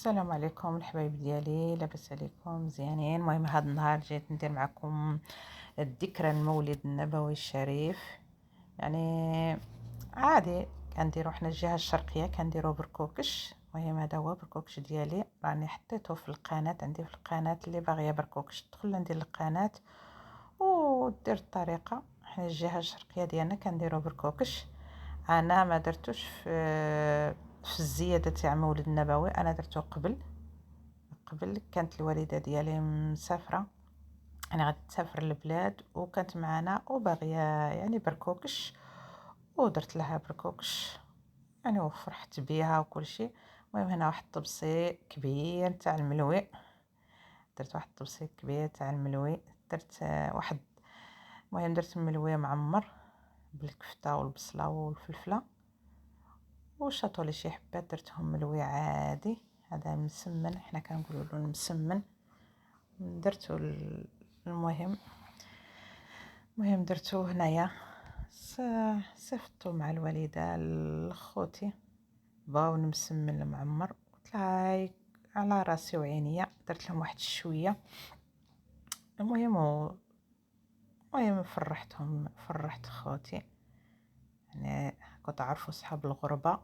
السلام عليكم الحبايب ديالي، لاباس عليكم مزيانين؟ المهم هذا النهار جيت ندير معكم الذكرى المولد النبوي الشريف. يعني عادي كنديرو حنا الجهه الشرقيه كنديرو بركوكش. المهم هذا هو بركوكش ديالي، راني حطيته في القناه عندي في القناه. اللي باغيه بركوكش تدخل ندير القناه ودير الطريقه. حنا الجهه الشرقيه ديالنا كنديرو بركوكش. انا ما درتوش في الزياده تاع مولد النبوي، انا درتو قبل كانت الوالده ديالي مسافره، انا غادي تسافر للبلاد وكانت معنا وباغيه يعني بركوكش، ودرت لها بركوكش يعني وفرحت بيها وكل شيء. المهم هنا واحد الطبسي كبير تاع الملوي، درت واحد الطبسي كبير تاع الملوي. درت واحد، المهم درت ملوي معمر بالكفته والبصله والفلفله، وشطوا لي شي حبات درتهم ملوي عادي. هذا مسمن، حنا كنقولوا له المسمن. درتو المهم درتو هنايا. صيفطتو مع الوالده لخوتي، بغاو المسمن المعمر. قلت لها هاي على راسي وعينيا، درت لهم واحد شويه. المهم فرحتهم، فرحت خوتي. يعني كنت عارفوا صحاب الغربه.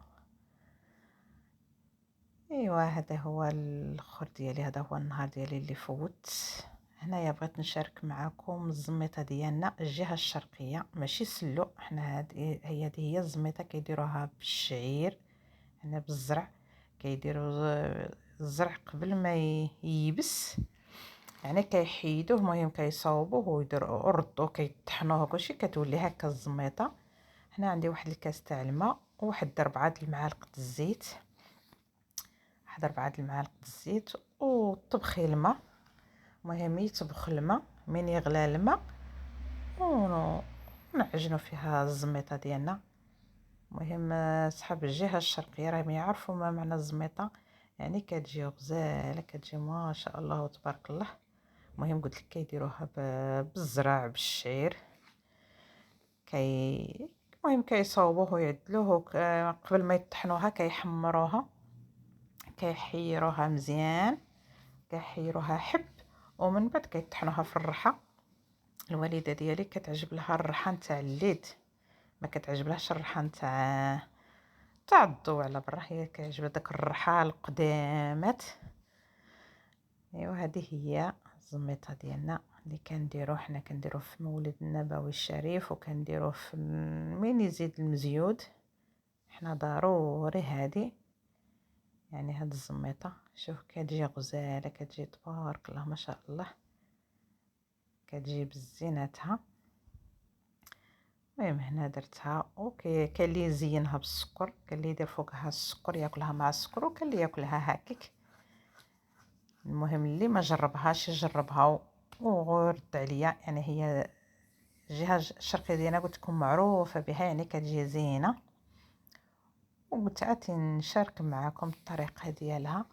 ايوا هذا هو الاخر ديالي، هذا هو النهار ديالي اللي فوت. هنايا بغيت نشارك معكم الزميطه ديالنا الجهه الشرقيه، ماشي سلو. حنا هذه هي الزميطه كيديروها بالشعير، هنا بالزرع. كيديروا الزرع قبل ما ييبس، يعني كيحيدوه. المهم كيصاوبوه ويديروا ردو كيطحنوه كلشي كتولي هكا الزميطه. هنا عندي واحد الكاس تاع الماء وواحد 4 المعالق الزيت، واحد 4 المعالق الزيت وطبخي الماء. المهم يطبخ الماء، من يغلى الماء ونعجنوا فيها الزميطه ديالنا. المهم صحاب الجهه الشرقيه راهم يعرفوا ما معنى الزميطه، يعني كتجي غزاله، كتجي ما شاء الله تبارك الله. المهم قلت لك كيديروها بالزرع بالشعير. المهم كيصاوبوه ويعدلوه قبل ما يطحنوها كيحمروها، كيحيروها مزيان، كيحيروها حب، ومن بعد كيطحنوها في الرحى. الوالده ديالي كتعجب لها الرحى نتاع الليد، ما كتعجبلهاش الرحى نتاع الضو على برا، هي كيعجبها داك الرحى القدامات. ايوا هذه هي الزميطه ديالنا اللي كنديروه. حنا كنديروه في مولد النبوي الشريف، وكنديروه في من يزيد المزيود. حنا ضروري هذه، يعني هاد الزميطه شوف كتجي غزاله، كتجي تبارك الله ما شاء الله، كتجي بزينتها. المهم هنا درتها كاين اللي يزينها بالسكر، كاين اللي يدير فوقها السكر ياكلها مع السكر، وكاين اللي ياكلها هكاك. المهم اللي ما جربهاش يجربها ويرد عليا. يعني هي الجهه الشرقيه ديالنا قلت لكم معروفه بها، يعني كتجي زينه. وقلت عاد نشارك معكم الطريقه ديالها.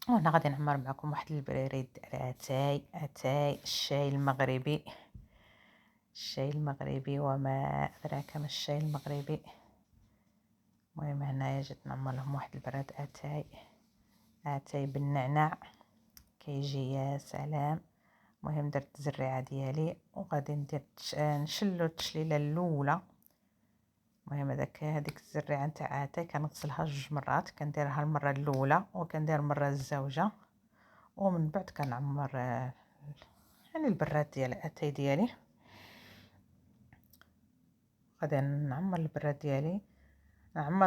وهنا غادي نعمر معكم واحد البريريد على اتاي الشاي المغربي. الشاي المغربي وما أدراك ما الشاي المغربي. المهم هنايا جيت نعمر لهم واحد البراد اتاي بالنعناع، كيجي يا سلام. المهم درت الزريعه ديالي وغادي ندير نشلو التشليله الاولى. المهم هذيك الزريعه نتاع اتاي كنغسلها 2 مرات، كنديرها المره الاولى وكندير المره الزوجه، ومن بعد كنعمر يعني البراد ديال اتاي ديالي. غادي نعمر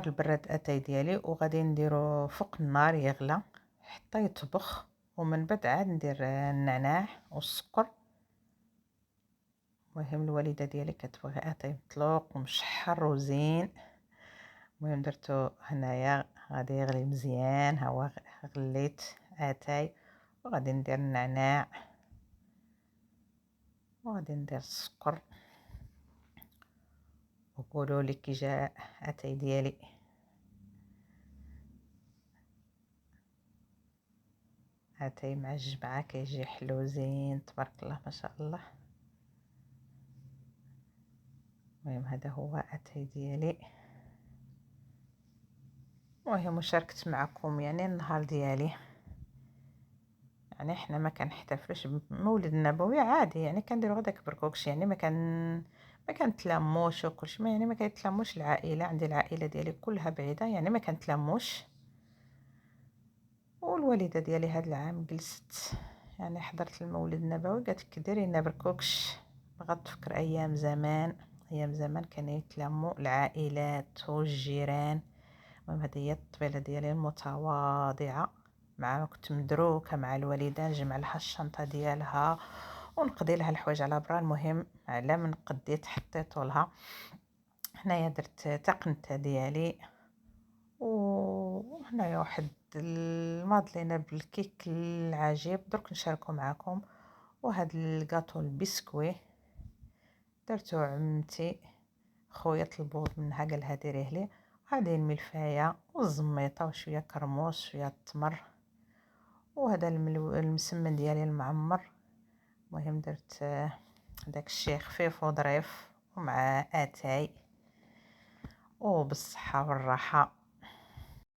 البراد اتاي ديالي وغادي نديرو فوق النار يغلى حتى يطبخ، ومن بعد عاد ندير النعناع والسكر. المهم الوالده ديالي كتبغي اتاي مطلوق ومشحر وزين. المهم درتو هنايا غادي يغلي مزيان. هو غليت اتاي وغادي ندير النعناع وغادي ندير السكر. وقولوا لي كي جا اتاي ديالي. اتاي مع الجبعه كيجي حلو زين تبارك الله ما شاء الله. المهم هذا هو اتاي ديالي. المهم وشاركت معكم يعني النهار ديالي. يعني حنا ما كنحتفلوش بمولد النبوي عادي، يعني كنديرو غير داك بركوكش، يعني ما كنتلموش وكلشي، ما يعني ما كيتلموش العائله. عندي العائله ديالي كلها بعيده، يعني ما كنتلموش. والوالده ديالي هاد العام جلست يعني حضرت المولد النبوي، قالت لك ديري لنا بركوكش، بغات تفكر ايام زمان. ايام زمان كانوا يتلموا العائلات والجيران. المهم هذه هي الطفيله ديالي المتواضعه، مع ما كنت مدروكه مع الوالده نجمع لها الشنطه ديالها ونقضي لها الحوايج على برا. المهم على من قديت حطيته لها. هنايا درت تقنته ديالي، وهنايا واحد المادلينا بالكيك العجيب درك نشاركو معكم. وهاد الكاطو البسكوي درتو عمتي، خويا طلبو منها قالها ديريه لي. وهذه الملفايه والزميطه وشويه كرموس شويه التمر، وهذا المسمن ديالي المعمر. المهم درت داك الشيء خفيف وظريف ومع اتاي وبالصحه والراحه.